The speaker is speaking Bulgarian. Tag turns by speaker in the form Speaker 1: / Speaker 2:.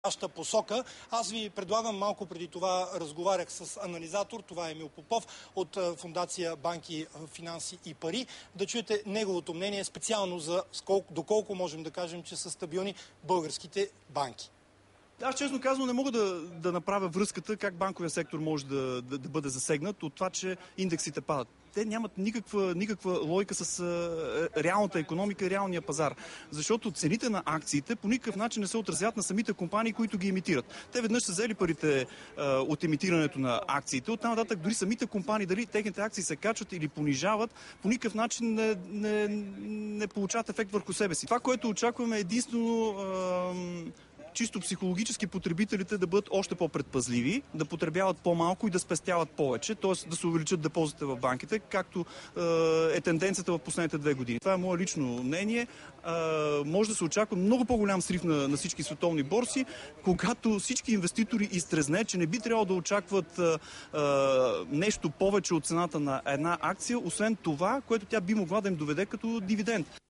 Speaker 1: нашата посока. Аз ви предлагам, малко преди това разговарях с анализатор, това е Емил Попов от Фондация Банки, финанси и пари, да чуете неговото мнение специално за доколко можем да кажем, че са стабилни българските банки.
Speaker 2: Аз честно казвам не мога да направя връзката как банковия сектор може да бъде засегнат от това, че индексите падат. Те нямат никаква логика с реалната икономика и реалния пазар. Защото цените на акциите по никакъв начин не се отразят на самите компании, които ги емитират. Те веднъж са взели парите от емитирането на акциите. Оттам нататък дори самите компании, дали техните акции се качват или понижават, по никакъв начин не получават ефект върху себе си. Това, което очакваме, е единствено чисто психологически потребителите да бъдат още по-предпазливи, да потребяват по-малко и да спестяват повече, т.е. да се увеличат депозитите в банките, както е тенденцията в последните 2 години. Това е мое лично мнение. Може да се очаква много по-голям срив на всички световни борси, когато всички инвеститори изтрезнат, че не би трябвало да очакват нещо повече от цената на една акция, освен това, което тя би могла да им доведе като дивиденд.